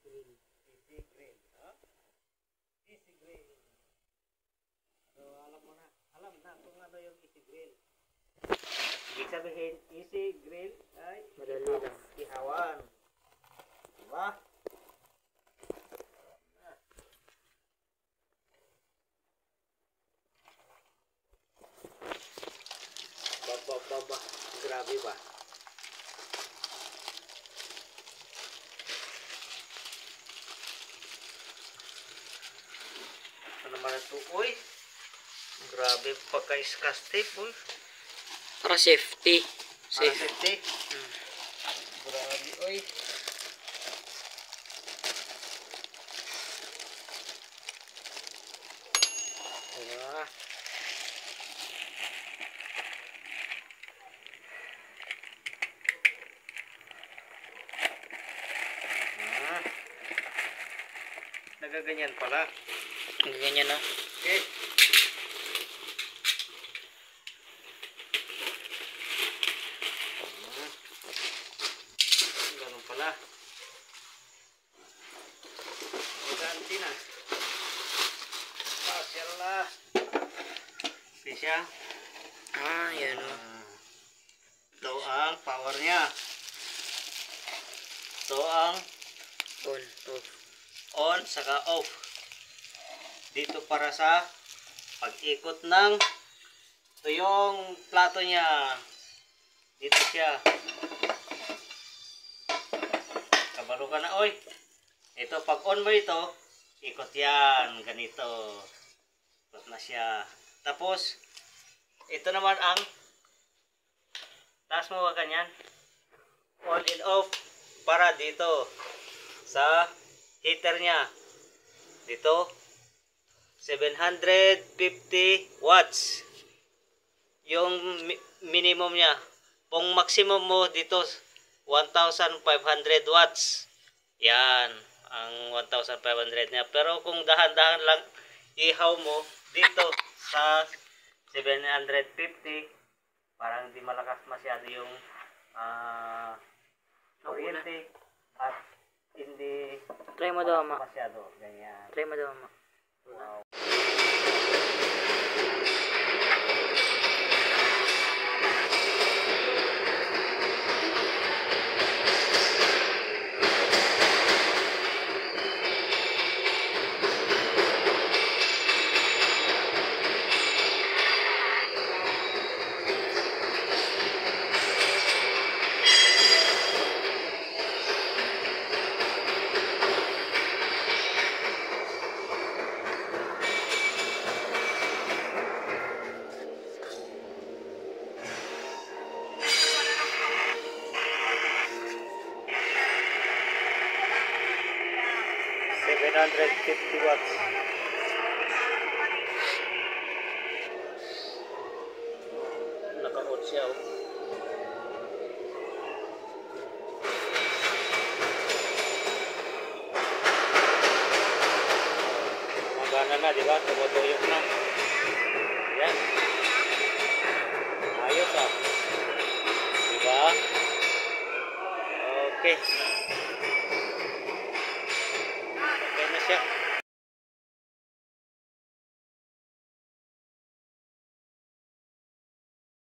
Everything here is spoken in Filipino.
Easy grill. Ha? Easy grill. So, alam na kung ano yung easy grill. Ibig sabihin, easy grill ay Madali lang. ihawan. Diba? Baba. Grabe ba? Ano naman ito? Uy! Grabe pagka-iskaste po. Para safety. Para safety. Grabe, uy. Ah. Nagaganyan pala. Ganyan na. Okay. Ganun pala. Ganti na. Pasyala. Siya. Yan o. Ito ang power niya. Ito ang On, off. on saka off. Dito para sa pag-ikot ng ito yung plato niya. Dito siya. Kabalo ka na, oy. Ito, pag on mo ito, ikot yan. Ganito. Ikot na siya. Tapos, ito naman ang taas mo ba ganyan? On and off para dito sa heater niya. Dito 750 watts yung minimum niya. Kung maximum mo dito 1500 watts. Yan ang 1500 niya. Pero kung dahan-dahan lang ihaw mo dito sa 750, parang hindi malakas masyado yung kuryente at hindi Try mo daw, ma. masyado. Ganyan. Try mo daw, ma. Wow. $750 watts. Naka-on siya. Magana na, di ba? Tumutuyok na. Yan. Ayos ah. Di ba? Okay.